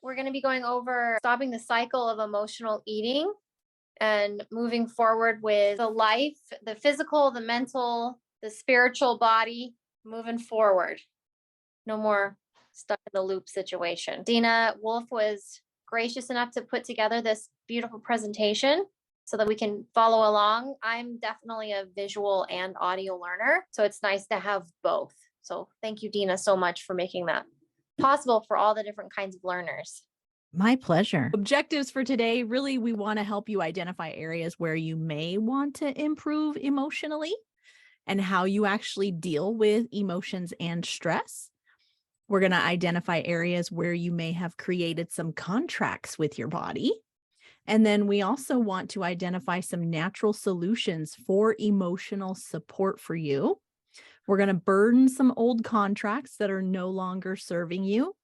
we're going to be going over stopping the cycle of emotional eating and moving forward with the life, the physical, the mental, the spiritual body, moving forward. No more stuck in the loop situation. Dena, Woulfe was gracious enough to put together this beautiful presentation so that we can follow along. I'm definitely a visual and audio learner, so it's nice to have both. So thank you, Dena, so much for making that possible for all the different kinds of learners. My pleasure. Objectives for today, really, we want to help you identify areas where you may want to improve emotionally and how you actually deal with emotions and stress. We're going to identify areas where you may have created some contracts with your body. And then we also want to identify some natural solutions for emotional support for you. We're going to burn some old contracts that are no longer serving you.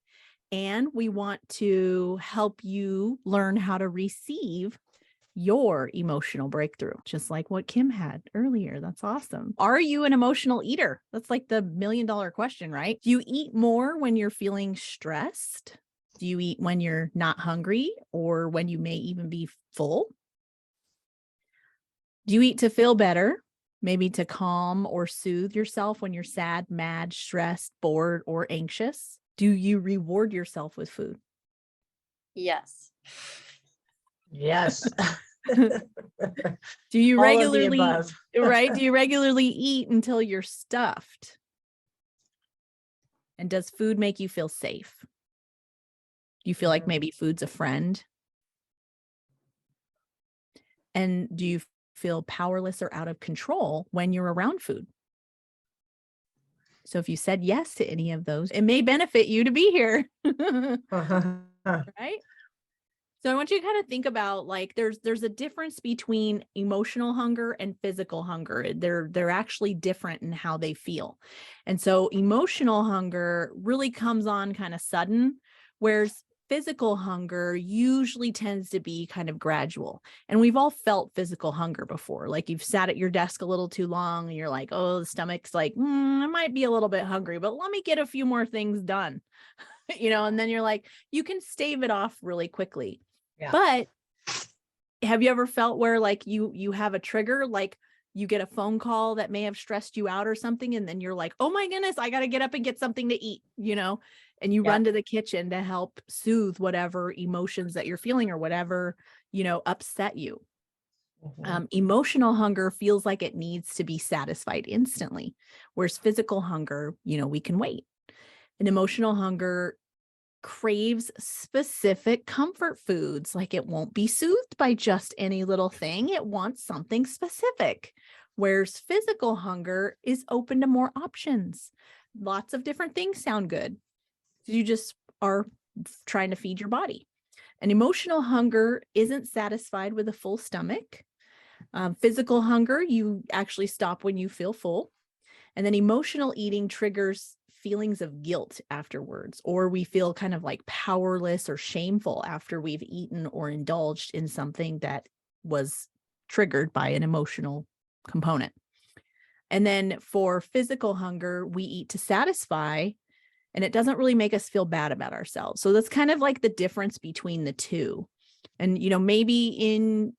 And we want to help you learn how to receive your emotional breakthrough, just like what Kim had earlier. That's awesome. Are you an emotional eater? That's like the $1 million question, right? Do you eat more when you're feeling stressed? Do you eat when you're not hungry or when you may even be full? Do you eat to feel better? Maybe to calm or soothe yourself when you're sad, mad, stressed, bored, or anxious? Do you reward yourself with food? Yes. Yes. Do you All regularly, of the above. right? Do you regularly eat until you're stuffed? And does food make you feel safe? Do you feel like maybe food's a friend? And do you feel powerless or out of control when you're around food? So if you said yes to any of those, it may benefit you to be here. Right? So I want you to kind of think about, like, there's a difference between emotional hunger and physical hunger. They're actually different in how they feel. And so emotional hunger really comes on kind of sudden, whereas physical hunger usually tends to be kind of gradual. And we've all felt physical hunger before. Like you've sat at your desk a little too long and you're like, oh, the stomach's like, I might be a little bit hungry, but let me get a few more things done. And then you're like, you can stave it off really quickly. Yeah. But have you ever felt where like you have a trigger, like you get a phone call that may have stressed you out or something, and then you're like, oh my goodness, I got to get up and get something to eat, and you run to the kitchen to help soothe whatever emotions that you're feeling or whatever, upset you. Emotional hunger feels like it needs to be satisfied instantly, whereas physical hunger, we can wait. And emotional hunger craves specific comfort foods. Like it won't be soothed by just any little thing. It wants something specific. Whereas physical hunger is open to more options. Lots of different things sound good. You just are trying to feed your body. And emotional hunger isn't satisfied with a full stomach. Physical hunger, you actually stop when you feel full. And then emotional eating triggers feelings of guilt afterwards, or we feel kind of like powerless or shameful after we've eaten or indulged in something that was triggered by an emotional component. And then for physical hunger, we eat to satisfy, and it doesn't really make us feel bad about ourselves. So that's kind of like the difference between the two. And, maybe in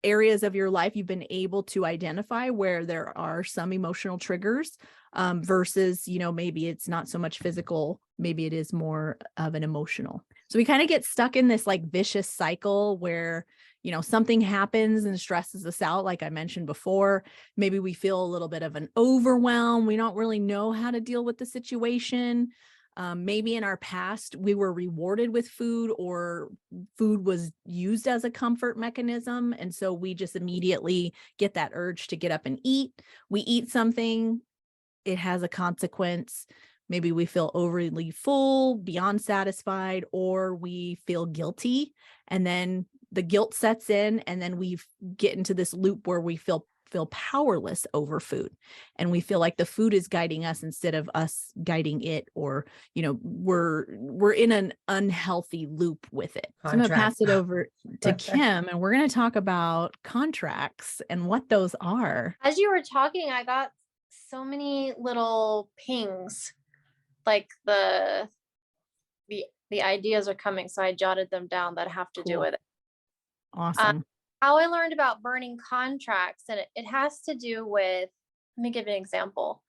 areas of your life, you've been able to identify where there are some emotional triggers versus, maybe it's not so much physical, maybe it is more of an emotional. So we kind of get stuck in this like vicious cycle where, something happens and stresses us out. Like I mentioned before, maybe we feel a little bit of an overwhelm. We don't really know how to deal with the situation. Maybe in our past, we were rewarded with food, or food was used as a comfort mechanism. And so we just immediately get that urge to get up and eat. We eat something, it has a consequence. Maybe we feel overly full, beyond satisfied, or we feel guilty. And then the guilt sets in, and then we get into this loop where we feel powerless over food, and we feel like the food is guiding us instead of us guiding it, or we're in an unhealthy loop with it. So I'm going to pass it over to Kim, and we're going to talk about contracts and what those are. As you were talking, I got so many little pings, like the the ideas are coming. So I jotted them down that have to do Cool. with it. Awesome. How I learned about burning contracts, and it has to do with, let me give you an example.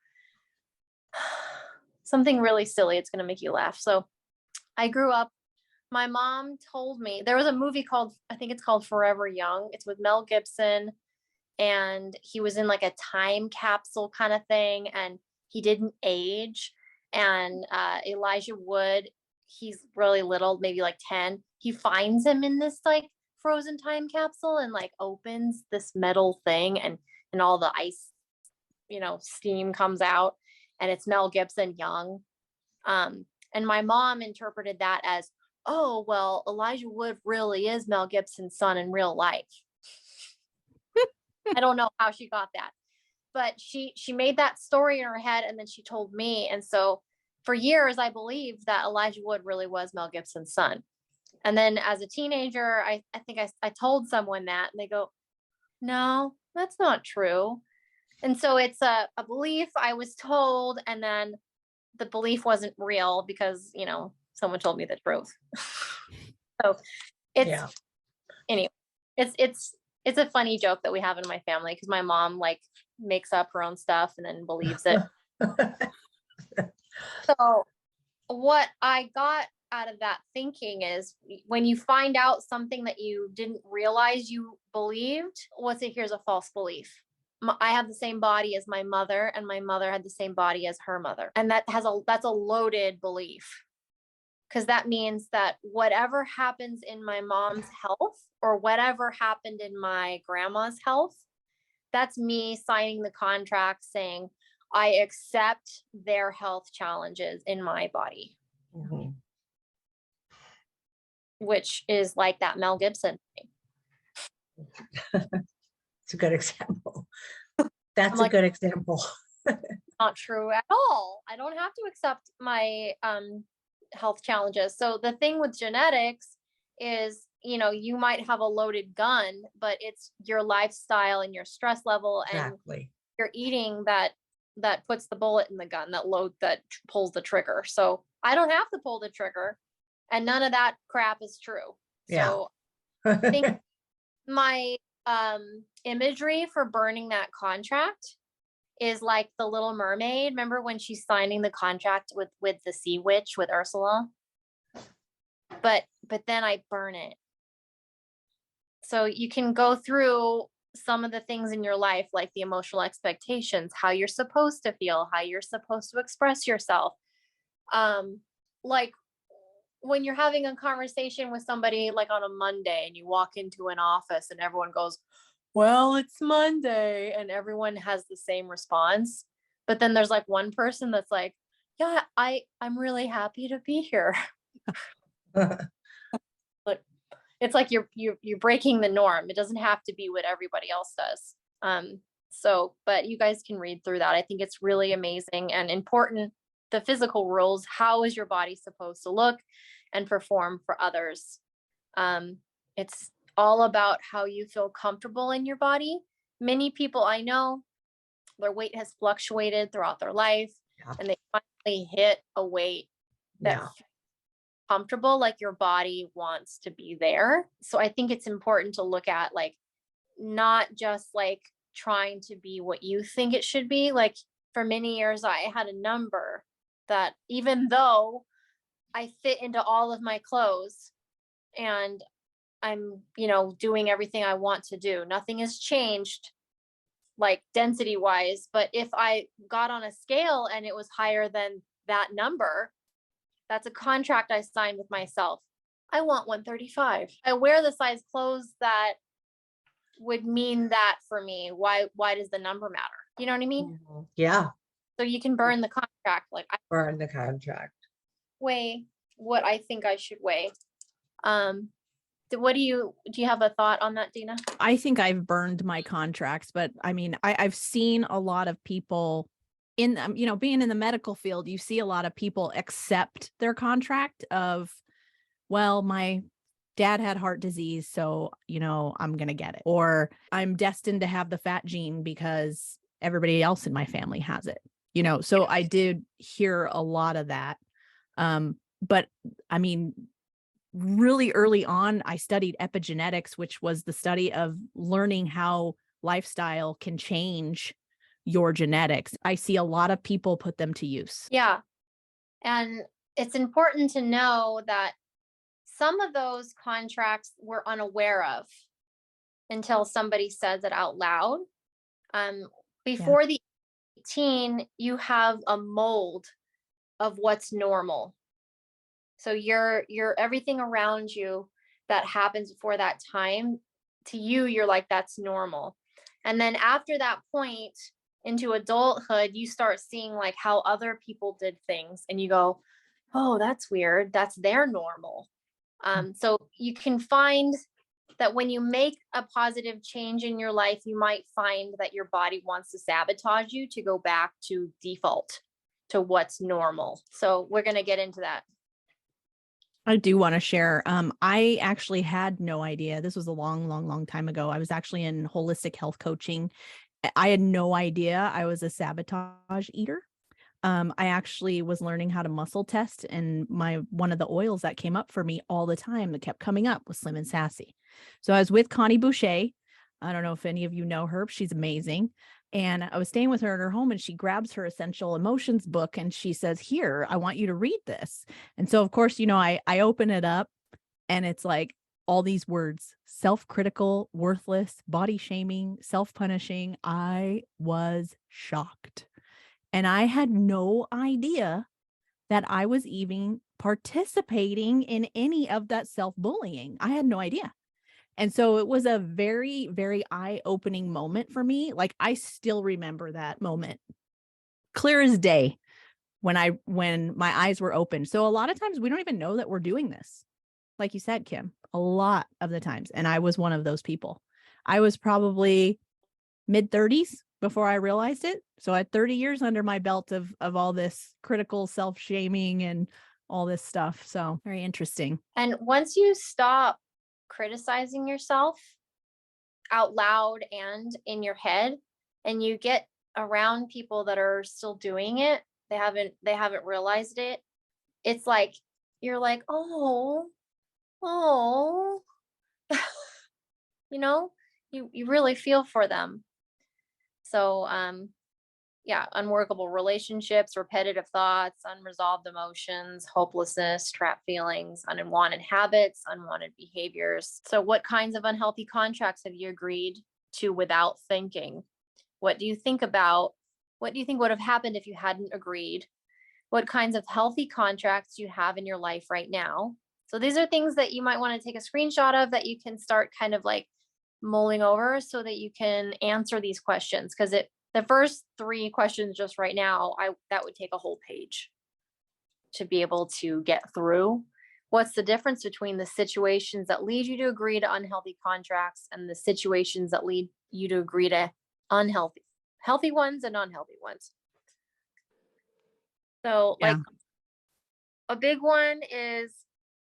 Something really silly. It's going to make you laugh. So I grew up, my mom told me there was a movie called, I think it's called Forever Young. It's with Mel Gibson, and he was in like a time capsule kind of thing, and he didn't age. And Elijah Wood, he's really little, maybe like 10. He finds him in this like frozen time capsule and like opens this metal thing, and all the ice, steam comes out, and it's Mel Gibson young. And my mom interpreted that as, oh, well, Elijah Wood really is Mel Gibson's son in real life. I don't know how she got that, but she made that story in her head, and then she told me. And so for years, I believed that Elijah Wood really was Mel Gibson's son. And then as a teenager, I think I told someone that, and they go, no, that's not true. And so it's a belief I was told, and then the belief wasn't real because, someone told me the truth. So it's, Yeah. anyway, it's a funny joke that we have in my family, because my mom like makes up her own stuff and then believes it. So what I got out of that thinking is, when you find out something that you didn't realize you believed, here's a false belief. I have the same body as my mother, and my mother had the same body as her mother. And that's a loaded belief, because that means that whatever happens in my mom's health, or whatever happened in my grandma's health, that's me signing the contract saying, I accept their health challenges in my body. Mhm. Which is like that Mel Gibson thing. It's a good example. That's I'm like, a good example. not true at all. I don't have to accept my health challenges. So the thing with genetics is, you might have a loaded gun, but it's your lifestyle and your stress level and Exactly. your eating that puts the bullet in the gun, that pulls the trigger. So I don't have to pull the trigger, and none of that crap is true. Yeah. So I think my imagery for burning that contract is like the Little Mermaid. Remember when she's signing the contract with the sea witch, with Ursula? But then I burn it. So you can go through some of the things in your life, like the emotional expectations, how you're supposed to feel, how you're supposed to express yourself. Like when you're having a conversation with somebody like on a Monday, and you walk into an office and everyone goes, well, it's Monday, and everyone has the same response. But then there's like one person that's like, yeah, I'm really happy to be here. But it's like you're breaking the norm. It doesn't have to be what everybody else does. But you guys can read through that. I think it's really amazing and important. The physical rules, how is your body supposed to look and perform for others? It's all about how you feel comfortable in your body. Many people I know, their weight has fluctuated throughout their life, Yeah. and they finally hit a weight that feels comfortable, like your body wants to be there. So I think it's important to look at, like, not just like trying to be what you think it should be. Like for many years, I had a number that, even though I fit into all of my clothes and I'm, doing everything I want to do, nothing has changed like density wise. But if I got on a scale and it was higher than that number, that's a contract I signed with myself. I want 135. I wear the size clothes that would mean that for me. Why does the number matter? You know what I mean? Mhm. Yeah. So you can burn the contract. Like, I Burn the contract. weigh what I think I should weigh. Do you have a thought on that, Dena? I think I've burned my contracts, but I mean, I've seen a lot of people in, being in the medical field, you see a lot of people accept their contract of, well, my dad had heart disease, so, I'm going to get it. Or I'm destined to have the fat gene because everybody else in my family has it, so I did hear a lot of that. but I mean, really early on, I studied epigenetics, which was the study of learning how lifestyle can change your genetics. I see a lot of people put them to use. Yeah. And it's important to know that some of those contracts we're unaware of until somebody says it out loud. Before the 18, you have a mold of what's normal. So you're everything around you that happens before that time, to you, you're like, that's normal. And then after that point into adulthood, you start seeing like how other people did things and you go, oh, that's weird. That's their normal. So you can find that when you make a positive change in your life, you might find that your body wants to sabotage you to go back to default, to what's normal. So we're going to get into that. I do want to share. I actually had no idea. This was a long time ago. I was actually in holistic health coaching. I had no idea I was a sabotage eater. I actually was learning how to muscle test, and one of the oils that came up for me all the time that kept coming up was Slim and Sassy. So I was with Connie Boucher. I don't know if any of you know her. She's amazing. And I was staying with her in her home, and she grabs her Essential Emotions book and she says, here, I want you to read this. And so, of course, I open it up and it's like all these words: self-critical, worthless, body shaming, self-punishing. I was shocked. And I had no idea that I was even participating in any of that self-bullying. I had no idea. And so it was a very, very eye-opening moment for me. Like, I still remember that moment clear as day when my eyes were open. So a lot of times we don't even know that we're doing this. Like you said, Kim, a lot of the times. And I was one of those people. I was probably mid-30s before I realized it. So I had 30 years under my belt of all this critical self-shaming and all this stuff. So very interesting. And once you stop criticizing yourself out loud and in your head, and you get around people that are still doing it, they haven't realized it. It's like, you're like, oh, you really feel for them. So, yeah, unworkable relationships, repetitive thoughts, unresolved emotions, hopelessness, trapped feelings, unwanted habits, unwanted behaviors. So what kinds of unhealthy contracts have you agreed to without thinking? What do you think about? What do you think would have happened if you hadn't agreed? What kinds of healthy contracts do you have in your life right now? So these are things that you might want to take a screenshot of, that you can start kind of like mulling over so that you can answer these questions. Because the first 3 questions just right now, that would take a whole page to be able to get through. What's the difference between the situations that lead you to agree to unhealthy contracts and the situations that lead you to agree to healthy ones and unhealthy ones? So like a big one is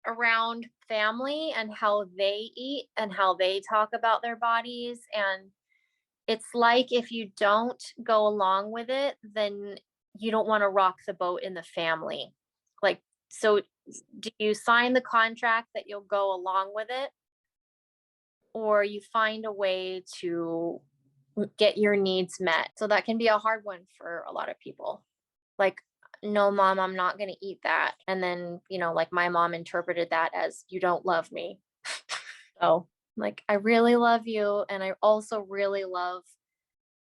around family and how they eat and how they talk about their bodies. And it's like, if you don't go along with it, then you don't want to rock the boat in the family. Like, so do you sign the contract that you'll go along with it? Or you find a way to get your needs met? So that can be a hard one for a lot of people. Like, no, mom, I'm not going to eat that. And then, like my mom interpreted that as, you don't love me. So like, I really love you. And I also really love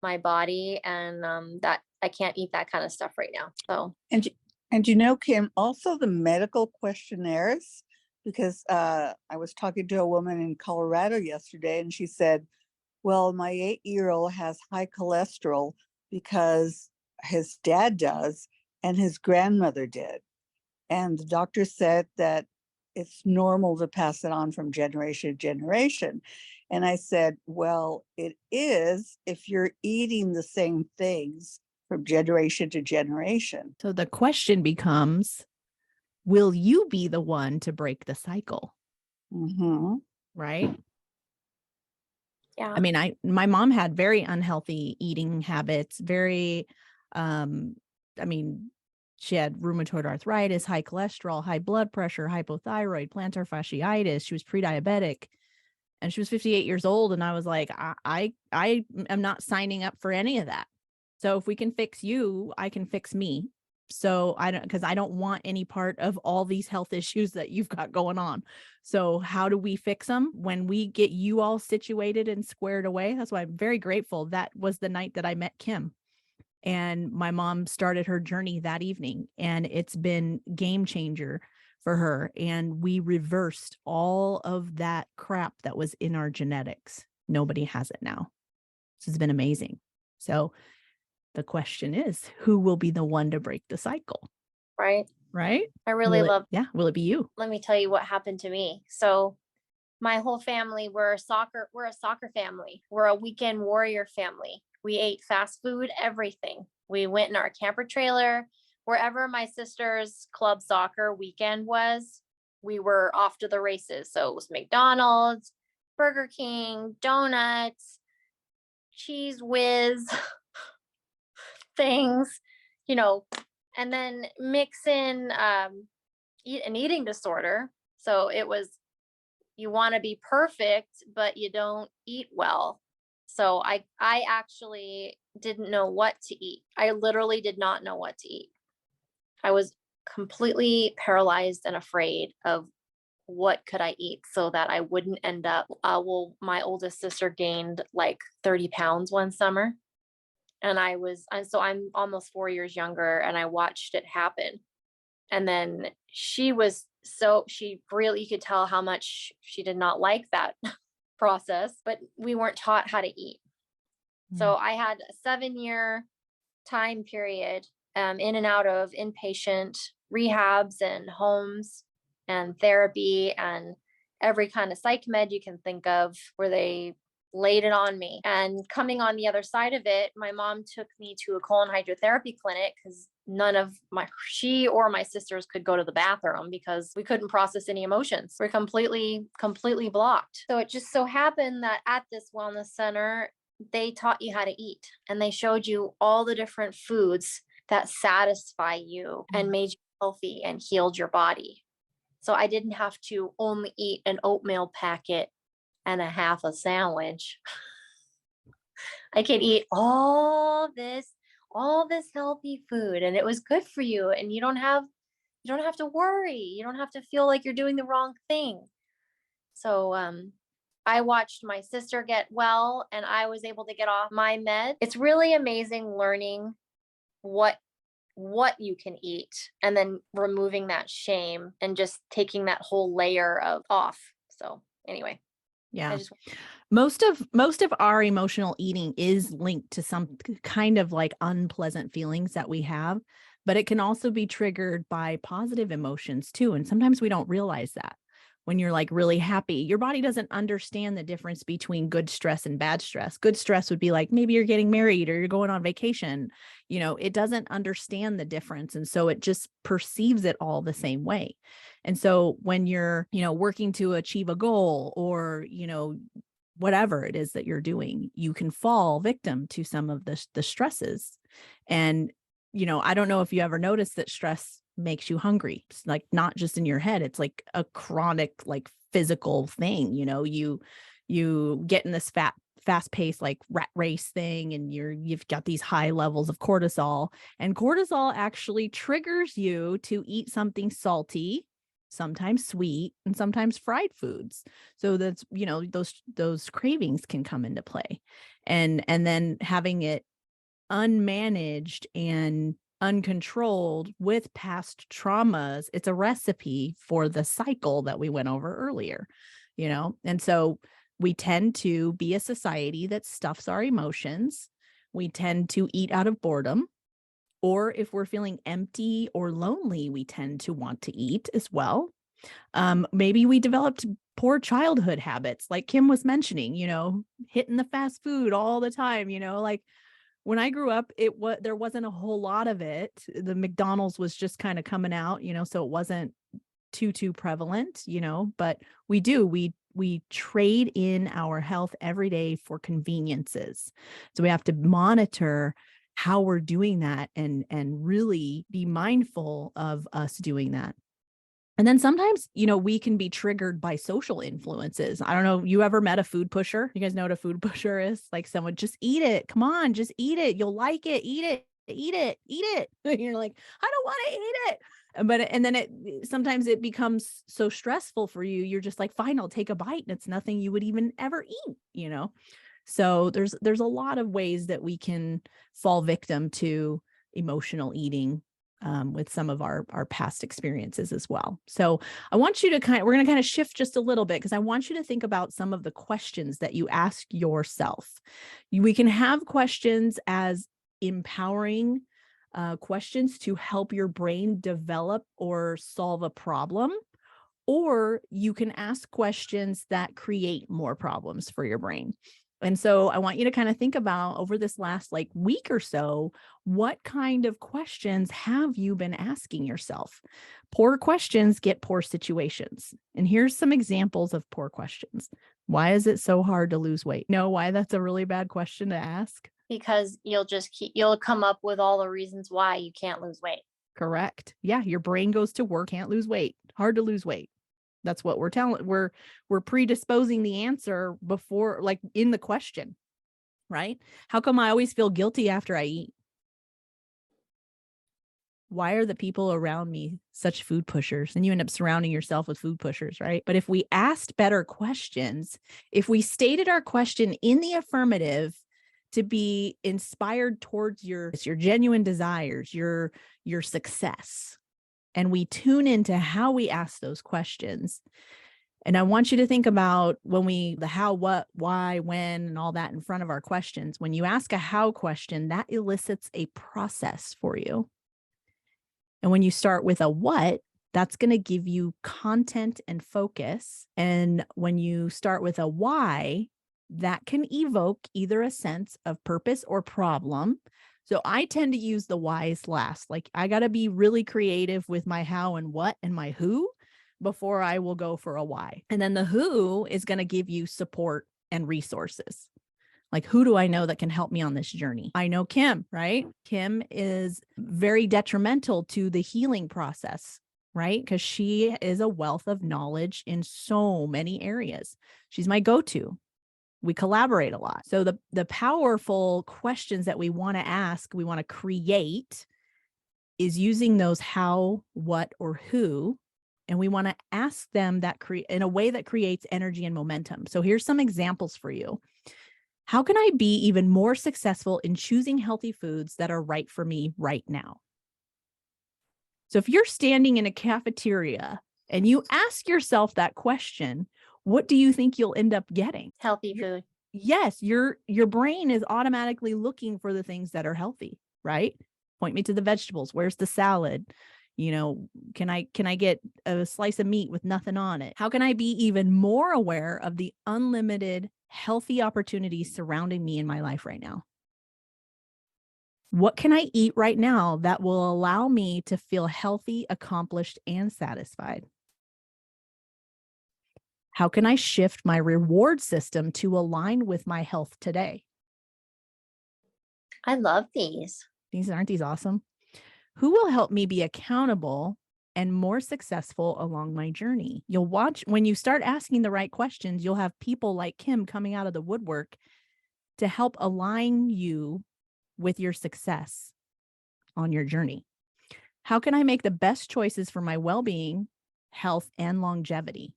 my body, and that I can't eat that kind of stuff right now. So, and Kim, also the medical questionnaires, because I was talking to a woman in Colorado yesterday, and she said, well, my 8-year-old has high cholesterol because his dad does and his grandmother did. And the doctor said that it's normal to pass it on from generation to generation. And I said, well, it is if you're eating the same things from generation to generation. So the question becomes, will you be the one to break the cycle? Mm-hmm. Right? yeah. I mean, my mom had very unhealthy eating habits, very, She had rheumatoid arthritis, high cholesterol, high blood pressure, hypothyroid, plantar fasciitis. She was pre-diabetic, and she was 58 years old. And I was like, I am not signing up for any of that. So if we can fix you, I can fix me. So because I don't want any part of all these health issues that you've got going on. So how do we fix them? When we get you all situated and squared away. That's why I'm very grateful. That was the night that I met Kim. And my mom started her journey that evening, and it's been game changer for her. And we reversed all of that crap that was in our genetics. Nobody has it now. This has been amazing. So the question is, who will be the one to break the cycle? Right. Right? I really love. Yeah. Will it be you? Let me tell you what happened to me. So my whole family, we're a soccer family. We're a weekend warrior family. We ate fast food, everything. We went in our camper trailer, wherever my sister's club soccer weekend was, we were off to the races. So it was McDonald's, Burger King, donuts, Cheese Whiz, things, and then mix in an eating disorder. So it was, you want to be perfect, but you don't eat well. So I actually didn't know what to eat. I literally did not know what to eat. I was completely paralyzed and afraid of what could I eat so that I wouldn't end up, my oldest sister gained like 30 pounds one summer. And so I'm almost 4 years younger, and I watched it happen. And then she really, you could tell how much she did not like that process, but we weren't taught how to eat. So I had a 7-year time period in and out of inpatient rehabs and homes and therapy and every kind of psych med you can think of, where they laid it on me. And coming on the other side of it, my mom took me to a colon hydrotherapy clinic because she or my sisters could go to the bathroom because we couldn't process any emotions. We're completely blocked. So it just so happened that at this wellness center, they taught you how to eat, and they showed you all the different foods that satisfy you and made you healthy and healed your body. So I didn't have to only eat an oatmeal packet and a half a sandwich. I could eat all this healthy food, and it was good for you, and you don't have to worry. You don't have to feel like you're doing the wrong thing. So I watched my sister get well, and I was able to get off my med. It's really amazing learning what you can eat, and then removing that shame and just taking that whole layer off. So anyway. Yeah. Most of our emotional eating is linked to some kind of like unpleasant feelings that we have, but it can also be triggered by positive emotions too. And sometimes we don't realize that. When you're like really happy, your body doesn't understand the difference between good stress and bad stress. Good stress would be like, maybe you're getting married or you're going on vacation. It doesn't understand the difference. And so it just perceives it all the same way. And so when you're, working to achieve a goal or, whatever it is that you're doing, you can fall victim to some of the stresses. And, I don't know if you ever noticed that stress makes you hungry. It's like not just in your head. It's like a chronic, like physical thing. You get in this fast paced, like rat race thing, and you've got these high levels of cortisol, and cortisol actually triggers you to eat something salty, sometimes sweet, and sometimes fried foods. So that's, those cravings can come into play, and then having it unmanaged and uncontrolled with past traumas, it's a recipe for the cycle that we went over earlier, and so we tend to be a society that stuffs our emotions. We tend to eat out of boredom, or if we're feeling empty or lonely, we tend to want to eat as well. Maybe we developed poor childhood habits, like Kim was mentioning, hitting the fast food all the time, like when I grew up, there wasn't a whole lot of it. The McDonald's was just kind of coming out, so it wasn't too prevalent, but we trade in our health every day for conveniences. So we have to monitor how we're doing that and really be mindful of us doing that. And then sometimes, we can be triggered by social influences. I don't know. You ever met a food pusher? You guys know what a food pusher is? Like someone, just eat it. Come on, just eat it. You'll like it. Eat it. Eat it. Eat it. And you're like, I don't want to eat it. And then sometimes it becomes so stressful for you. You're just like, fine, I'll take a bite. And it's nothing you would even ever eat, So there's a lot of ways that we can fall victim to emotional eating with some of our past experiences as well. So I want you to we're going to kind of shift just a little bit, because I want you to think about some of the questions that you ask yourself. We can have questions as empowering questions to help your brain develop or solve a problem, or you can ask questions that create more problems for your brain. And so I want you to kind of think about, over this last week or so, what kind of questions have you been asking yourself? Poor questions get poor situations. And here's some examples of poor questions. Why is it so hard to lose weight? Know why that's a really bad question to ask? Because you'll come up with all the reasons why you can't lose weight. Correct. Yeah, your brain goes to work, can't lose weight, hard to lose weight. That's what we're telling. We're predisposing the answer before, in the question, right? How come I always feel guilty after I eat? Why are the people around me such food pushers? And you end up surrounding yourself with food pushers, right? But if we asked better questions, if we stated our question in the affirmative to be inspired towards your genuine desires, your success, and we tune into how we ask those questions. And I want you to think about the how, what, why, when, and all that in front of our questions. When you ask a how question, that elicits a process for you. And when you start with a what, that's going to give you content and focus. And when you start with a why, that can evoke either a sense of purpose or problem. So I tend to use the whys last. I got to be really creative with my how and what and my who before I will go for a why. And then the who is going to give you support and resources. Who do I know that can help me on this journey? I know Kim, right? Kim is very detrimental to the healing process, right? Because she is a wealth of knowledge in so many areas. She's my go-to. We collaborate a lot. So the powerful questions that we want to ask, we want to create, is using those how, what, or who. And we want to ask them in a way that creates energy and momentum. So here's some examples for you. How can I be even more successful in choosing healthy foods that are right for me right now? So if you're standing in a cafeteria and you ask yourself that question, what do you think you'll end up getting? Healthy food. Yes, your brain is automatically looking for the things that are healthy, right? Point me to the vegetables. Where's the salad? Can I get a slice of meat with nothing on it? How can I be even more aware of the unlimited healthy opportunities surrounding me in my life right now? What can I eat right now that will allow me to feel healthy, accomplished, and satisfied? How can I shift my reward system to align with my health today? I love these. Aren't these awesome? Who will help me be accountable and more successful along my journey? You'll watch when you start asking the right questions, you'll have people like Kim coming out of the woodwork to help align you with your success on your journey. How can I make the best choices for my well-being, health, and longevity?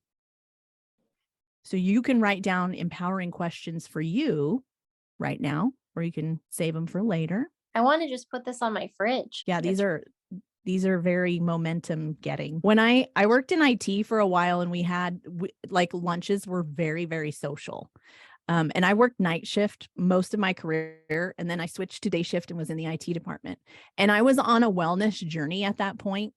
So you can write down empowering questions for you right now, or you can save them for later. I want to just put this on my fridge. Yeah, these are very momentum getting. When I worked in IT for a while, and we had lunches were very, very social. And I worked night shift most of my career, and then I switched to day shift and was in the IT department. And I was on a wellness journey at that point.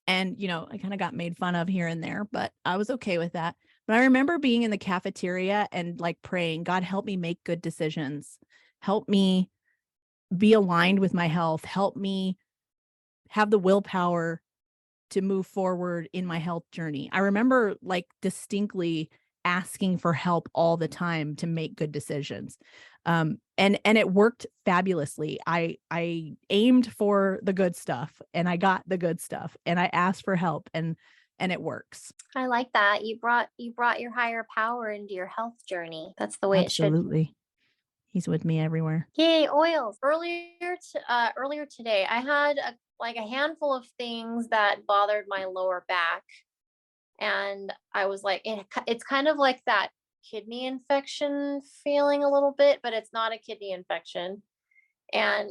And, I kind of got made fun of here and there, but I was okay with that. But I remember being in the cafeteria and praying, God, help me make good decisions. Help me be aligned with my health. Help me have the willpower to move forward in my health journey. I remember distinctly asking for help all the time to make good decisions. And it worked fabulously. I aimed for the good stuff and I got the good stuff, and I asked for help, and it works. I like that. You brought your higher power into your health journey. That's the way it should. Absolutely. He's with me everywhere. Yay, oils. Earlier today, I had a handful of things that bothered my lower back. And I was like, it's kind of like that kidney infection feeling a little bit, but it's not a kidney infection. And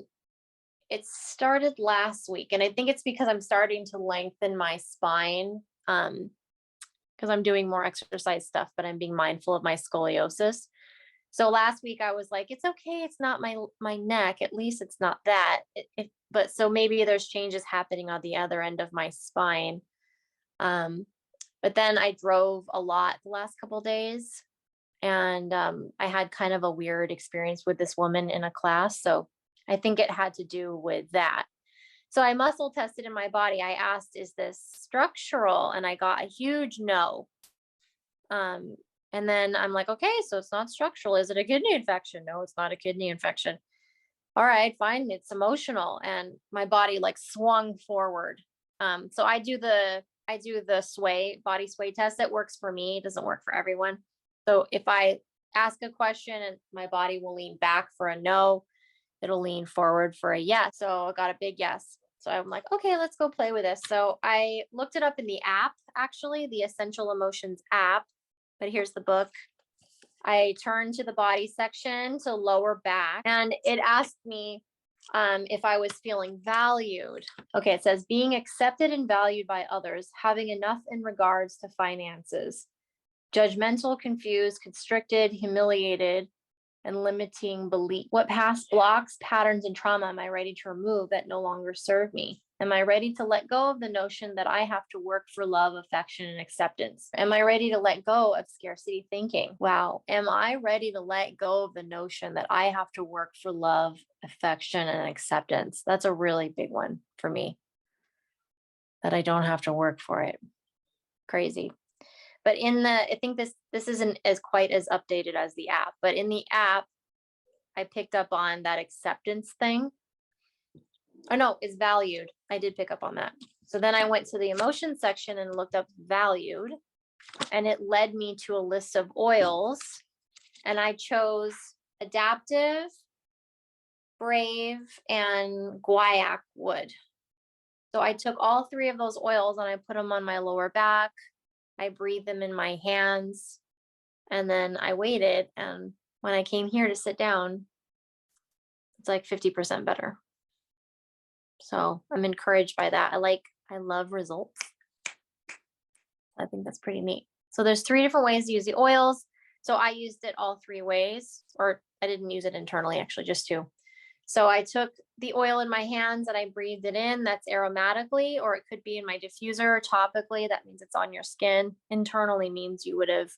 it started last week. And I think it's because I'm starting to lengthen my spine, because I'm doing more exercise stuff, but I'm being mindful of my scoliosis. So last week I was like, it's okay. It's not my neck. At least it's not that. But so maybe there's changes happening on the other end of my spine. But then I drove a lot the last couple of days, and I had kind of a weird experience with this woman in a class. So I think it had to do with that. So I muscle tested in my body. I asked, is this structural? And I got a huge no. And then I'm like, okay, so it's not structural. Is it a kidney infection? No, it's not a kidney infection. All right, fine. It's emotional. And my body like swung forward. So I do the body sway test. That works for me. It doesn't work for everyone. So if I ask a question and my body will lean back for a no, it'll lean forward for a yes. So I got a big yes. So I'm like, okay, let's go play with this. So I looked it up in the app, actually, the Essential Emotions app, but here's the book. I turned to the body section to lower back, and it asked me if I was feeling valued. Okay, it says being accepted and valued by others, having enough in regards to finances, judgmental, confused, constricted, humiliated, and limiting belief. What past blocks, patterns, and trauma am I ready to remove that no longer serve me? Am I ready to let go of the notion that I have to work for love, affection, and acceptance? Am I ready to let go of scarcity thinking? Wow. Am I ready to let go of the notion that I have to work for love, affection, and acceptance? That's a really big one for me, that I don't have to work for it. Crazy. But I think this isn't as quite as updated as the app, but in the app, I picked up on that acceptance thing. Oh no, is valued. I did pick up on that. So then I went to the emotion section and looked up valued, and it led me to a list of oils, and I chose adaptive, brave, and guaiac wood. So I took all three of those oils and I put them on my lower back. I breathed them in my hands, and then I waited. And when I came here to sit down, it's like 50% better. So I'm encouraged by that. I love results. I think that's pretty neat. So there's 3 different ways to use the oils. So I used it all 3 ways, or I didn't use it internally, actually, just 2. So I took the oil in my hands and I breathed it in. That's aromatically, or it could be in my diffuser topically. That means it's on your skin. Internally means you would have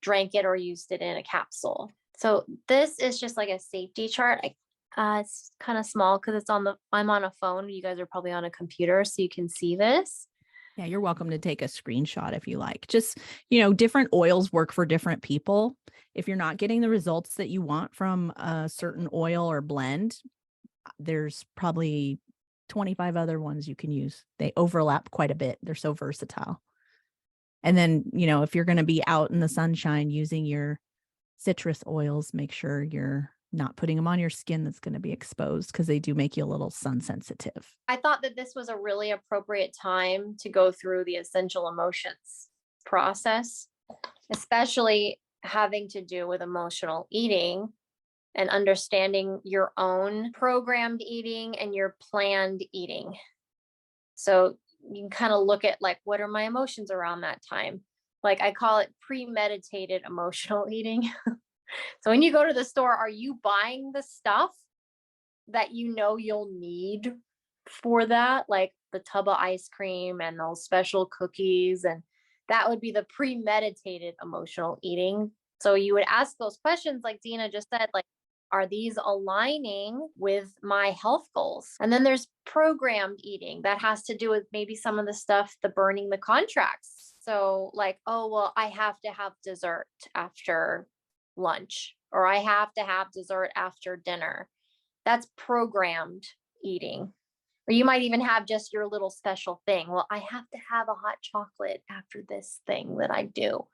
drank it or used it in a capsule. So this is just like a safety chart. It's kind of small because I'm on a phone. You guys are probably on a computer, so you can see this. Yeah, you're welcome to take a screenshot if you like. Just, different oils work for different people. If you're not getting the results that you want from a certain oil or blend, there's probably 25 other ones you can use. They overlap quite a bit. They're so versatile. And then, if you're going to be out in the sunshine using your citrus oils, make sure you're not putting them on your skin that's going to be exposed, because they do make you a little sun sensitive. I thought that this was a really appropriate time to go through the essential emotions process, especially having to do with emotional eating and understanding your own programmed eating and your planned eating. So you can kind of look at what are my emotions around that time? I call it premeditated emotional eating. So when you go to the store, are you buying the stuff that you'll need for that? Like the tub of ice cream and those special cookies, and that would be the premeditated emotional eating. So you would ask those questions like Dena just said, are these aligning with my health goals? And then there's programmed eating that has to do with maybe some of the stuff, the burning the contracts So like, oh, well, I have to have dessert after lunch, or I have to have dessert after dinner. That's programmed eating. Or you might even have just your little special thing. Well, I have to have a hot chocolate after this thing that I do.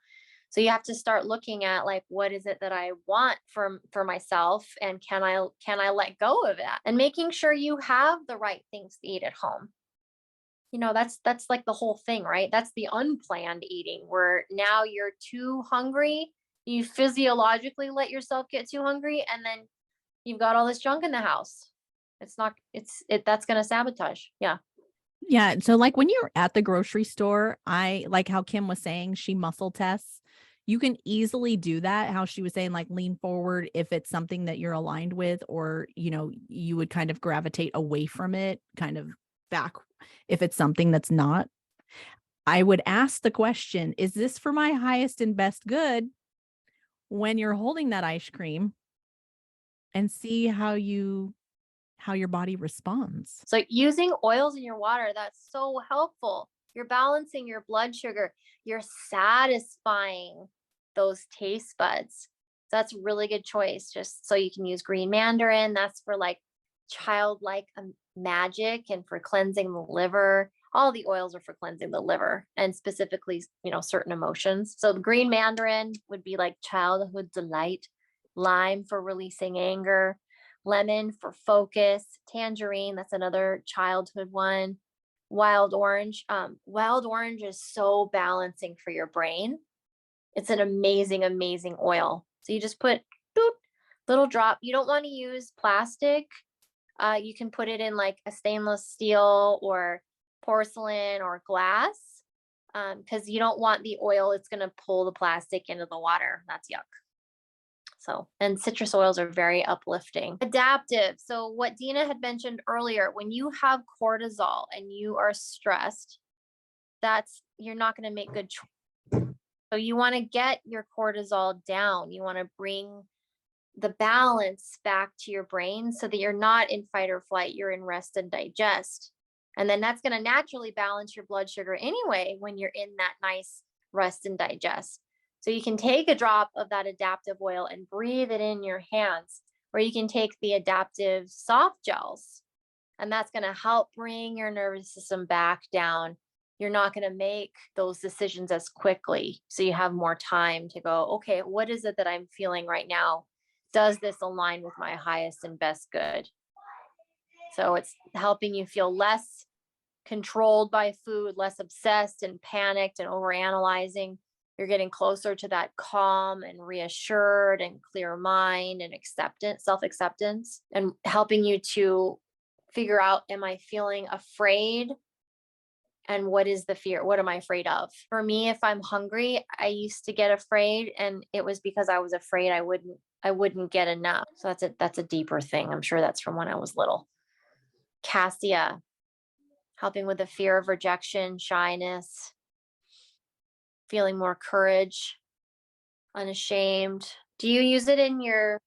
So you have to start looking at like, what is it that I want for myself, and can I let go of that, and making sure you have the right things to eat at home. That's like the whole thing, right? That's the unplanned eating, where now you're too hungry. You physiologically let yourself get too hungry, and then you've got all this junk in the house. That's going to sabotage. Yeah. Yeah. So like when you're at the grocery store, I like how Kim was saying she muscle tests. You can easily do that. How she was saying, like, lean forward if it's something that you're aligned with, or, you would kind of gravitate away from it, kind of back if it's something that's not. I would ask the question, is this for my highest and best good when you're holding that ice cream, and see how your body responds. So using oils in your water, that's so helpful. You're balancing your blood sugar. You're satisfying those taste buds. So that's a really good choice. Just so you can use green mandarin. That's for like childlike magic and for cleansing the liver. All the oils are for cleansing the liver, and specifically, certain emotions. So the green mandarin would be like childhood delight, lime for releasing anger, lemon for focus, tangerine, that's another childhood one. Wild orange. Wild orange is so balancing for your brain. It's an amazing, amazing oil. So you just put boop, little drop. You don't want to use plastic. You can put it in like a stainless steel or porcelain or glass, because you don't want the oil. It's going to pull the plastic into the water. That's yuck. So, and citrus oils are very uplifting. Adaptive. So what Dena had mentioned earlier, when you have cortisol and you are stressed, you're not going to make good choices. So you want to get your cortisol down. You want to bring the balance back to your brain so that you're not in fight or flight, you're in rest and digest. And then that's going to naturally balance your blood sugar anyway when you're in that nice rest and digest. So you can take a drop of that adaptive oil and breathe it in your hands, or you can take the adaptive soft gels, and that's going to help bring your nervous system back down. You're not going to make those decisions as quickly. So you have more time to go, okay, what is it that I'm feeling right now? Does this align with my highest and best good? So it's helping you feel less controlled by food, less obsessed and panicked and overanalyzing. You're getting closer to that calm and reassured and clear mind and acceptance, self-acceptance, and helping you to figure out, am I feeling afraid? And what is the fear? What am I afraid of? For me, if I'm hungry, I used to get afraid, and it was because I was afraid I wouldn't get enough. So that's a deeper thing. I'm sure that's from when I was little. Cassia, helping with the fear of rejection, shyness, feeling more courage, unashamed. Do you use it in your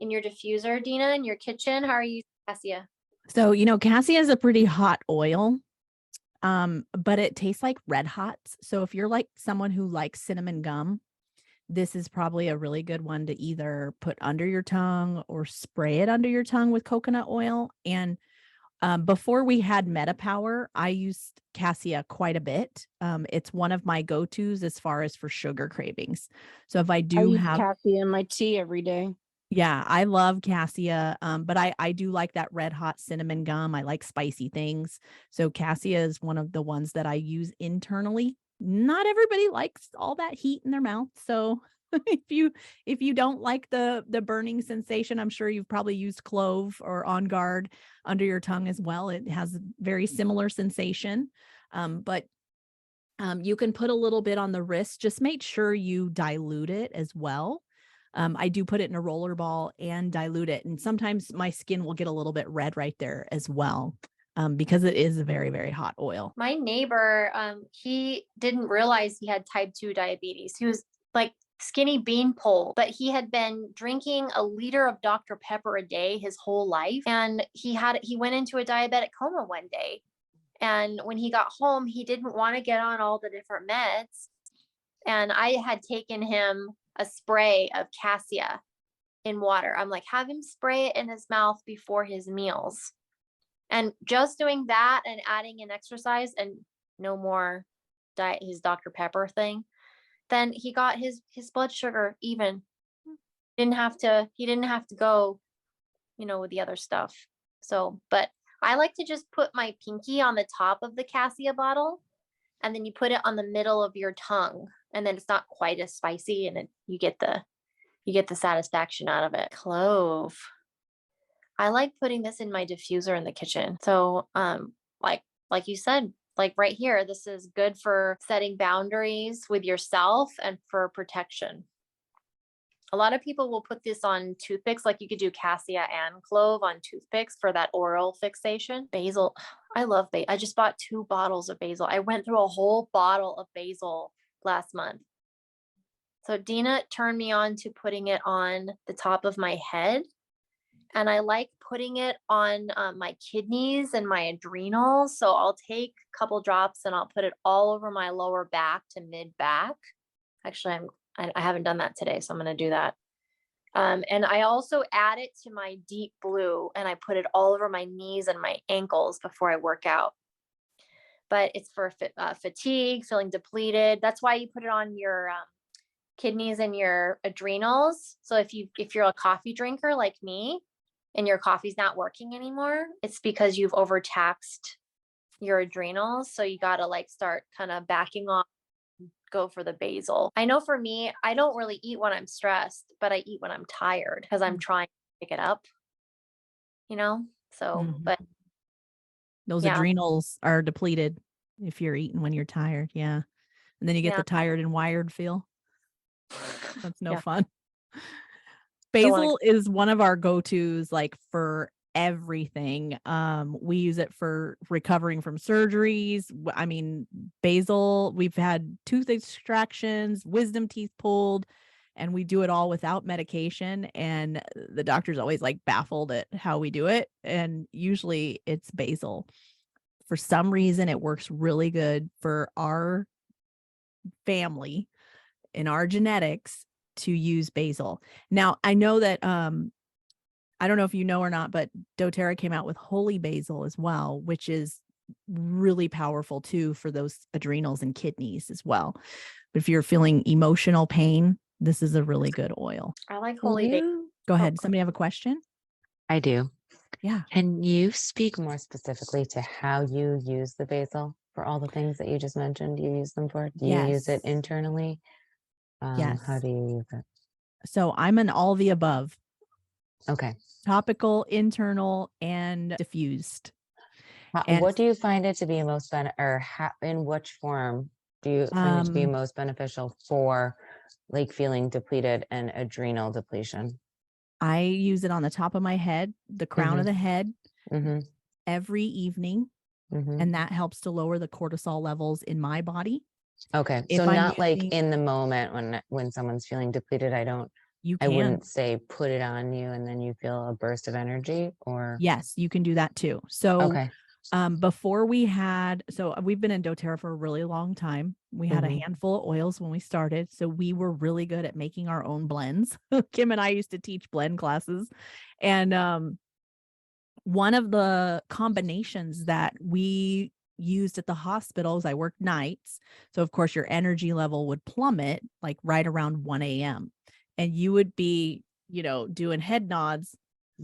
diffuser, Dena, in your kitchen? How are you, Cassia? So, cassia is a pretty hot oil, but it tastes like red hots. So if you're like someone who likes cinnamon gum, this is probably a really good one to either put under your tongue or spray it under your tongue with coconut oil. And before we had MetaPower, I used cassia quite a bit. It's one of my go-tos as far as for sugar cravings. So if I use cassia in my tea every day. Yeah, I love cassia, but I do like that red hot cinnamon gum. I like spicy things. So cassia is one of the ones that I use internally. Not everybody likes all that heat in their mouth. So if you don't like the burning sensation, I'm sure you've probably used clove or On Guard under your tongue as well. It has a very similar sensation. But you can put a little bit on the wrist. Just make sure you dilute it as well. I do put it in a roller ball and dilute it. And sometimes my skin will get a little bit red right there as well, because it is a very, very hot oil. My neighbor, he didn't realize he had type 2 diabetes. He was like skinny beanpole, but he had been drinking a liter of Dr. Pepper a day his whole life. And he went into a diabetic coma one day. And when he got home, he didn't want to get on all the different meds. And I had taken him a spray of cassia in water. I'm like, have him spray it in his mouth before his meals. And just doing that and adding in exercise and no more diet, his Dr. Pepper thing, then he got his blood sugar even. He didn't have to go, with the other stuff. So, but I like to just put my pinky on the top of the cassia bottle, and then you put it on the middle of your tongue, and then it's not quite as spicy, and you get the satisfaction out of it. Clove. I like putting this in my diffuser in the kitchen. So, like you said, like right here, this is good for setting boundaries with yourself and for protection. A lot of people will put this on toothpicks, like you could do cassia and clove on toothpicks for that oral fixation. Basil, I love basil. I just bought 2 bottles of basil. I went through a whole bottle of basil last month. So Dena turned me on to putting it on the top of my head. And I like putting it on my kidneys and my adrenals. So I'll take a couple drops and I'll put it all over my lower back to mid back. Actually, I haven't done that today, so I'm going to do that. And I also add it to my deep blue, and I put it all over my knees and my ankles before I work out. But it's for fatigue, feeling depleted. That's why you put it on your kidneys and your adrenals. So if you're a coffee drinker like me, and your coffee's not working anymore, it's because you've overtaxed your adrenals. So you got to start kind of backing off, go for the basil. I know for me, I don't really eat when I'm stressed, but I eat when I'm tired because I'm trying to pick it up, so, but those yeah. adrenals are depleted if you're eating when you're tired. Yeah. And then you get the tired and wired feel. That's no fun. Basil is one of our go-tos for everything. We use it for recovering from surgeries. I mean, basil, we've had tooth extractions, wisdom teeth pulled, and we do it all without medication. And the doctor's always baffled at how we do it. And usually it's basil. For some reason, it works really good for our family in our genetics to use basil. Now, I know that I don't know if you know or not, but doTERRA came out with holy basil as well, which is really powerful too for those adrenals and kidneys as well. But if you're feeling emotional pain, this is a really good oil. I like holy basil. Go ahead. Somebody have a question? I do. Yeah. Can you speak more specifically to how you use the basil for all the things that you just mentioned you use them for? Do you use it internally? Yes. How do you use it? So I'm an all the above. Okay. Topical, internal, and diffused. What do you find it to be most in which form do you find it to be most beneficial for feeling depleted and adrenal depletion? I use it on the top of my head, the crown of the head, every evening. And that helps to lower the cortisol levels in my body. Okay. So not in the moment when someone's feeling depleted, I wouldn't say put it on you and then you feel a burst of energy or. Yes, you can do that too. So before we've been in doTERRA for a really long time. We had a handful of oils when we started. So we were really good at making our own blends. Kim and I used to teach blend classes. And one of the combinations that we used at the hospitals, I worked nights. So of course your energy level would plummet right around 1 a.m. And you would be, doing head nods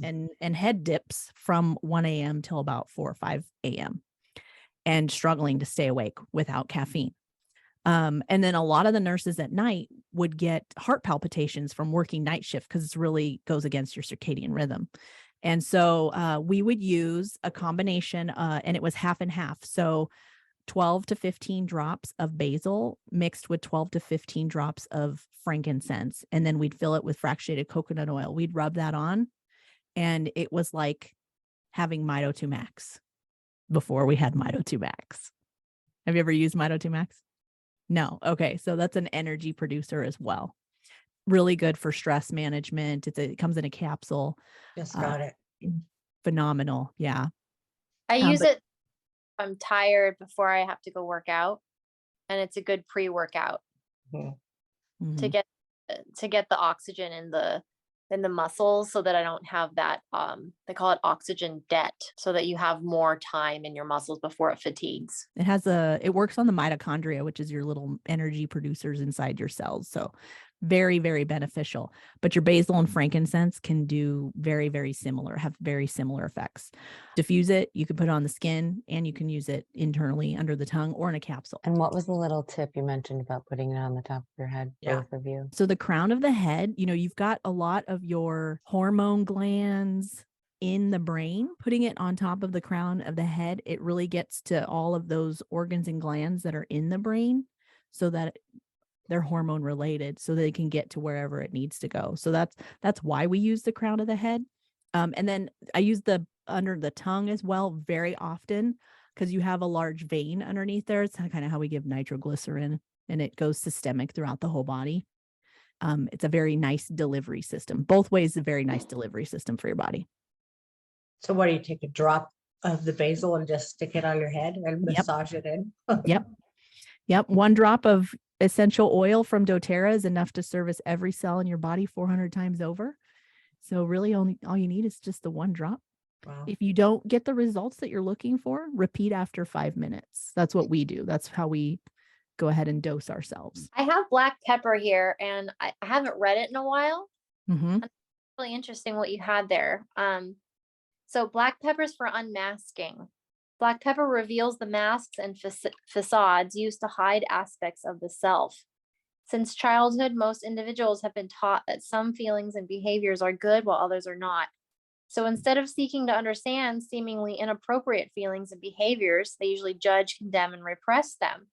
and head dips from 1 a.m. till about 4 or 5 a.m. and struggling to stay awake without caffeine. And then a lot of the nurses at night would get heart palpitations from working night shift because it really goes against your circadian rhythm. And so we would use a combination and it was half and half. So 12 to 15 drops of basil mixed with 12 to 15 drops of frankincense. And then we'd fill it with fractionated coconut oil. We'd rub that on. And it was like having Mito 2 Max before we had Mito 2 Max. Have you ever used Mito 2 Max? No. Okay. So that's an energy producer as well. Really good for stress management. It comes in a capsule. Just got it. Phenomenal. Yeah. I use it I'm tired before I have to go work out, and it's a good pre-workout to Mhm. get the oxygen in the muscles, so that I don't have that they call it oxygen debt, so that you have more time in your muscles before it fatigues. It works on the mitochondria, which is your little energy producers inside your cells. So very, very beneficial. But your basil and frankincense can do have very similar effects. Diffuse it, you can put it on the skin, and you can use it internally under the tongue or in a capsule. And what was the little tip you mentioned about putting it on the top of your head, Yeah. both of you? So the crown of the head, you've got a lot of your hormone glands in the brain. Putting it on top of the crown of the head, it really gets to all of those organs and glands that are in the brain, so that they're hormone related, so they can get to wherever it needs to go. So that's why we use the crown of the head. And then I use the under the tongue as well very often, because you have a large vein underneath there. It's kind of how we give nitroglycerin, and it goes systemic throughout the whole body. It's a very nice delivery system. Both ways, a very nice delivery system for your body. So what do you take a drop of the basil and just stick it on your head and Yep. massage it in? Yep. 1 drop of essential oil from doTERRA is enough to service every cell in your body 400 times over. So really all you need is just the 1 drop. Wow. If you don't get the results that you're looking for, repeat after 5 minutes. That's what we do. That's how we go ahead and dose ourselves. I have black pepper here, and I haven't read it in a while. Mm-hmm. Really interesting what you had there. So black pepper's for unmasking. Black pepper reveals the masks and facades used to hide aspects of the self. Since childhood, most individuals have been taught that some feelings and behaviors are good while others are not. So instead of seeking to understand seemingly inappropriate feelings and behaviors, they usually judge, condemn, and repress them.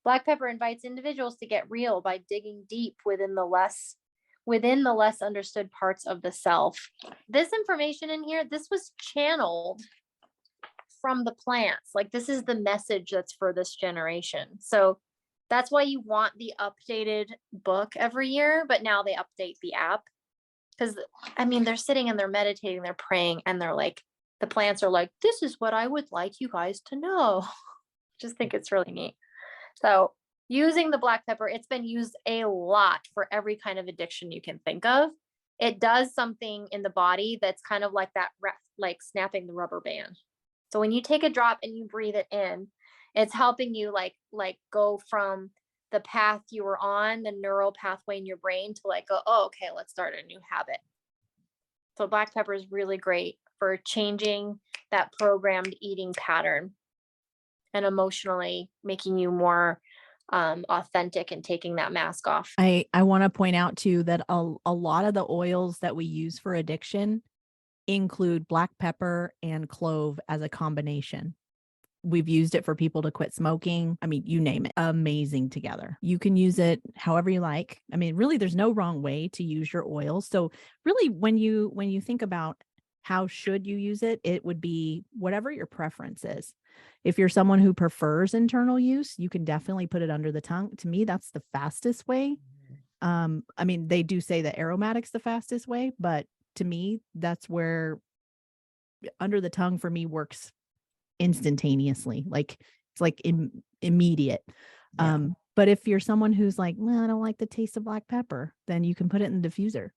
Black pepper invites individuals to get real by digging deep within the less understood parts of the self. This information in here, this was channeled from the plants. Like, this is the message that's for this generation. So that's why you want the updated book every year, but now they update the app. Because they're sitting and they're meditating, they're praying, and they're like, the plants are like, this is what I would like you guys to know. Just think it's really neat. So using the black pepper, it's been used a lot for every kind of addiction you can think of. It does something in the body that's kind of like that, like snapping the rubber band. So when you take a drop and you breathe it in, it's helping you like go from the path you were on, the neural pathway in your brain, to like go, oh, okay, let's start a new habit. So black pepper is really great for changing that programmed eating pattern and emotionally making you more authentic and taking that mask off. I want to point out too that a lot of the oils that we use for addiction include black pepper and clove as a combination. We've used it for people to quit smoking. You name it. Amazing together. You can use it however you like. Really, there's no wrong way to use your oils. So really, when you think about how should you use it, it would be whatever your preference is. If you're someone who prefers internal use, you can definitely put it under the tongue. To me, that's the fastest way. They do say that aromatic's the fastest way, but to me, that's where under the tongue for me works instantaneously. Like it's like immediate. Yeah. But if you're someone who's like, well, I don't like the taste of black pepper, then you can put it in the diffuser,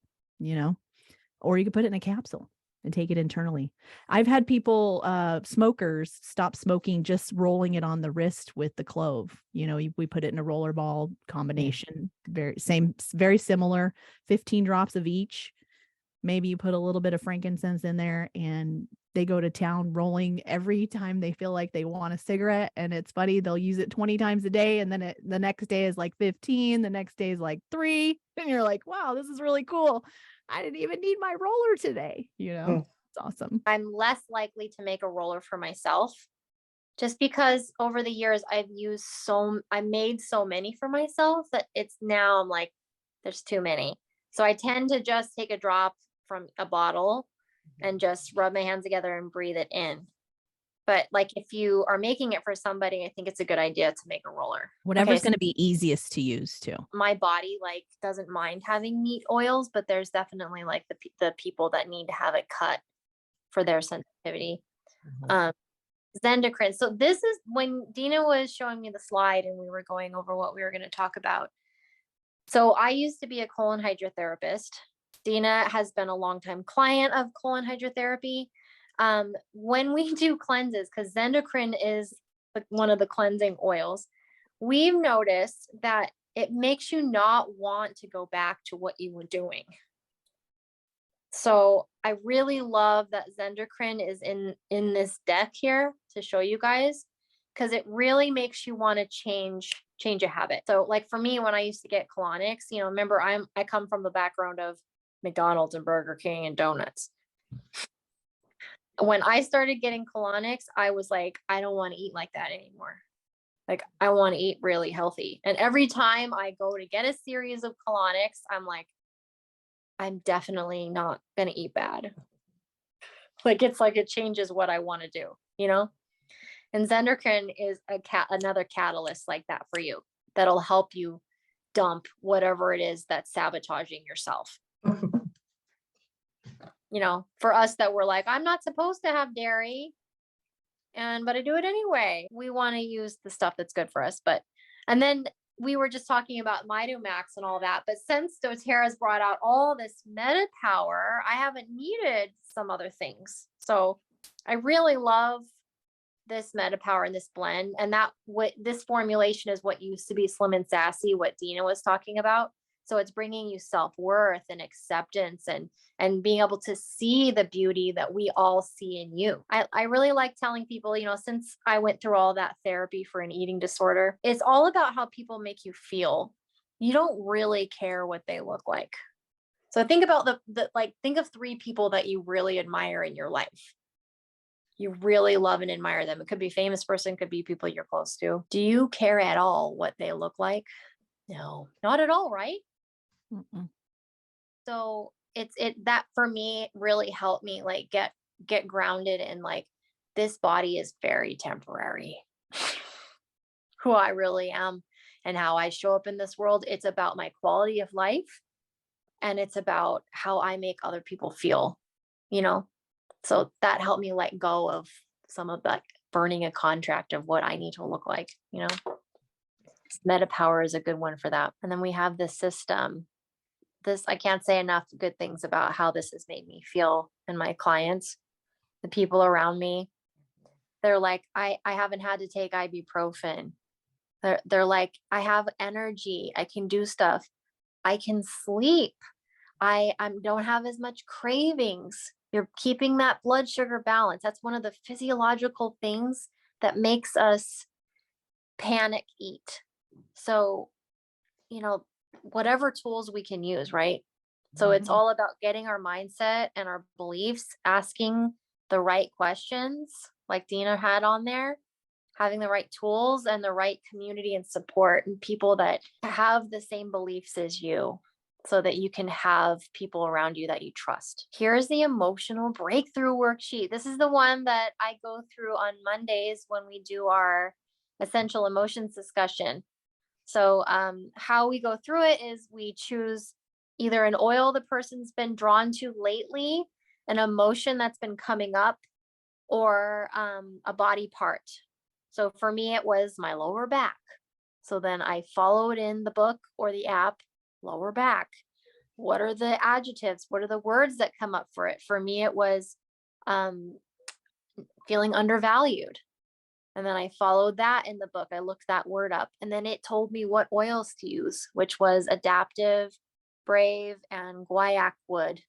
or you can put it in a capsule and take it internally. I've had people, smokers, stop smoking just rolling it on the wrist with the clove. We put it in a roller ball combination, very similar, 15 drops of each. Maybe you put a little bit of frankincense in there, and they go to town rolling every time they feel like they want a cigarette. And it's funny, they'll use it 20 times a day. And then the next day is like 15, the next day is like 3. And you're like, wow, this is really cool. I didn't even need my roller today. It's awesome. I'm less likely to make a roller for myself, just because over the years I made so many for myself that it's now I'm like, there's too many. So I tend to just take a drop from a bottle and just rub my hands together and breathe it in. But like, if you are making it for somebody, I think it's a good idea to make a roller. Whatever's going to be easiest to use too. My body doesn't mind having neat oils, but there's definitely like the people that need to have it cut for their sensitivity. Zendocrine. So this is when Dena was showing me the slide and we were going over what we were going to talk about. So I used to be a colon hydrotherapist. Dena has been a longtime client of colon hydrotherapy. When we do cleanses, because Zendocrine is one of the cleansing oils, we've noticed that it makes you not want to go back to what you were doing. So I really love that Zendocrine is in this deck here to show you guys, because it really makes you want to change a habit. So like for me, when I used to get colonics, you know, remember I come from the background of McDonald's and Burger King and donuts. When I started getting colonics, I was like, I don't want to eat like that anymore. Like I want to eat really healthy. And every time I go to get a series of colonics, I'm like, I'm definitely not going to eat bad. Like, it's like, it changes what I want to do, you know? And Zendocrine is another catalyst like that for you. That'll help you dump whatever it is that's sabotaging yourself. You know, for us that we're like, I'm not supposed to have dairy, but I do it anyway. We want to use the stuff that's good for us. And then we were just talking about Max and all that. But since doTERRA's brought out all this meta power, I haven't needed some other things. So I really love this meta power in this blend. And this formulation is what used to be Slim and Sassy, what Dena was talking about. So it's bringing you self-worth and acceptance and being able to see the beauty that we all see in you. I really like telling people, you know, since I went through all that therapy for an eating disorder, it's all about how people make you feel. You don't really care what they look like. So think about think of 3 people that you really admire in your life. You really love and admire them. It could be a famous person, could be people you're close to. Do you care at all what they look like? No, not at all, right? Mm-mm. So that for me really helped me like get grounded in like, this body is very temporary. Who I really am and how I show up in this world. It's about my quality of life, and it's about how I make other people feel, you know? So that helped me let go of some of that burning a contract of what I need to look like, you know? Meta power is a good one for that. And then we have this system. I can't say enough good things about how this has made me feel, and my clients, the people around me. They're like, I haven't had to take ibuprofen. They're like, I have energy. I can do stuff. I can sleep. I don't have as much cravings. You're keeping that blood sugar balance. That's one of the physiological things that makes us panic eat. So, you know, whatever tools we can use, right? So it's all about getting our mindset and our beliefs, asking the right questions like Dena had on there, having the right tools and the right community and support and people that have the same beliefs as you, so that you can have people around you that you trust. Here's the emotional breakthrough worksheet. This is the one that I go through on Mondays when we do our essential emotions discussion. So how we go through it is we choose either an oil the person's been drawn to lately, an emotion that's been coming up, or a body part. So for me, it was my lower back. So then I followed in the book or the app, lower back. What are the adjectives? What are the words that come up for it? For me, it was feeling undervalued. And then I followed that in the book. I looked that word up, and then it told me what oils to use, which was adaptive, brave, and guaiac wood.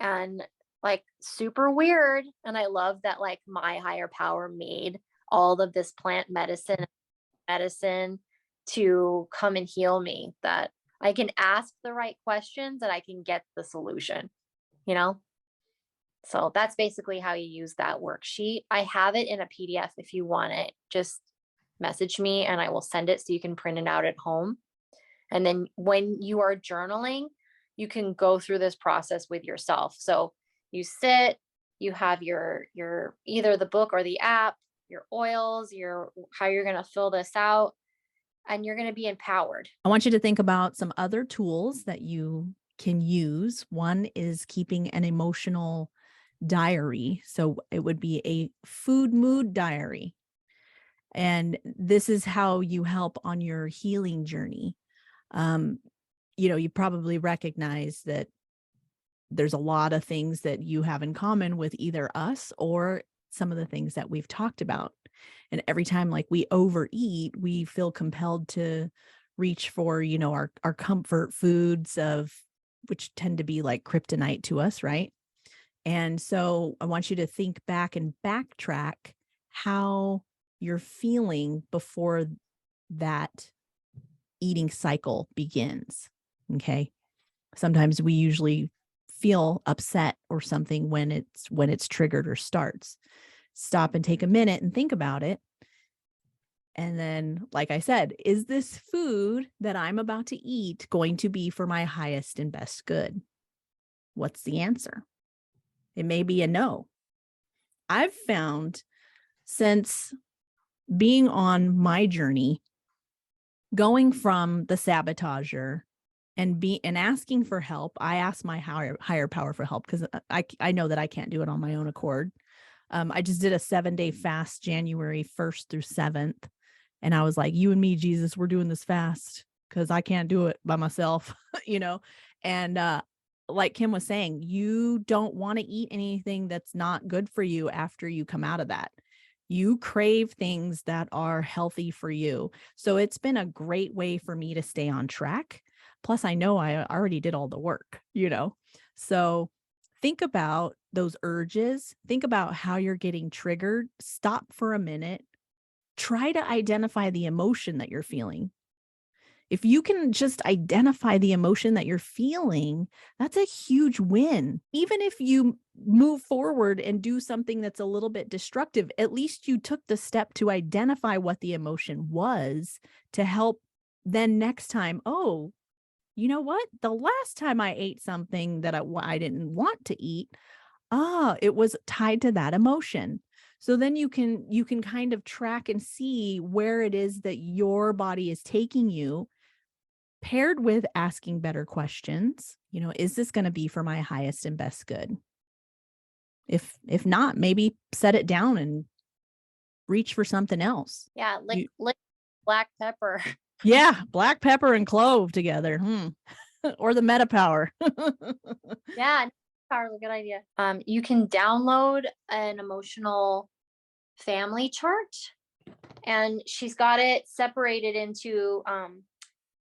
And like super weird. And I love that like my higher power made all of this plant medicine to come and heal me, that I can ask the right questions and I can get the solution, you know? So that's basically how you use that worksheet. I have it in a PDF if you want it. Just message me and I will send it so you can print it out at home. And then when you are journaling, you can go through this process with yourself. So you sit, you have your either the book or the app, your oils, how you're going to fill this out, and you're going to be empowered. I want you to think about some other tools that you can use. One is keeping an emotional diary. So it would be a food mood diary. And this is how you help on your healing journey. You probably recognize that there's a lot of things that you have in common with either us or some of the things that we've talked about. And every time like we overeat, we feel compelled to reach for, our comfort foods which tend to be like kryptonite to us, right? And so I want you to think back and backtrack how you're feeling before that eating cycle begins. Okay. Sometimes we usually feel upset or something when it's triggered or starts. Stop and take a minute and think about it. And then, like I said, is this food that I'm about to eat going to be for my highest and best good? What's the answer? It may be a no. I've found since being on my journey, going from the sabotager and asking for help. I asked my higher power for help because I know that I can't do it on my own accord. I just did a 7-day fast, January 1st through 7th. And I was like, you and me, Jesus, we're doing this fast because I can't do it by myself, and like Kim was saying, you don't want to eat anything that's not good for you after you come out of that. You crave things that are healthy for you. So it's been a great way for me to stay on track. Plus, I know I already did all the work, So think about those urges. Think about how you're getting triggered. Stop for a minute. Try to identify the emotion that you're feeling. If you can just identify the emotion that you're feeling, that's a huge win. Even if you move forward and do something that's a little bit destructive, at least you took the step to identify what the emotion was to help then next time. Oh, you know what? The last time I ate something that I didn't want to eat, it was tied to that emotion. So then you can kind of track and see where it is that your body is taking you, paired with asking better questions. Is this going to be for my highest and best good? If not, maybe set it down and reach for something else. Yeah, lick black pepper. Yeah, black pepper and clove together. Or the MetaPower. Yeah, power is a good idea. You can download an emotional family chart, and she's got it separated into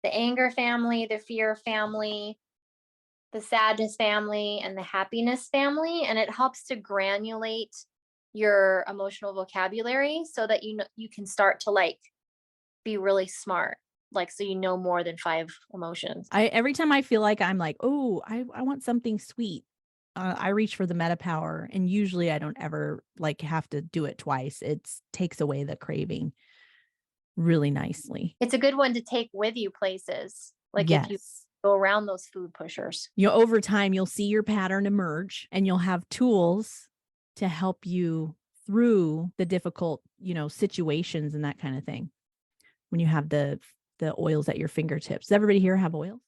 the anger family, the fear family, the sadness family, and the happiness family. And it helps to granulate your emotional vocabulary so that you can start to be really smart. So more than 5 emotions. Every time I feel like I'm like, oh, I want something sweet, I reach for the MetaPower, and usually I don't ever have to do it twice. It takes away the craving really nicely. It's a good one to take with you places. Yes. If you go around those food pushers. Over time, you'll see your pattern emerge, and you'll have tools to help you through the difficult, situations and that kind of thing. When you have the oils at your fingertips. Does everybody here have oils?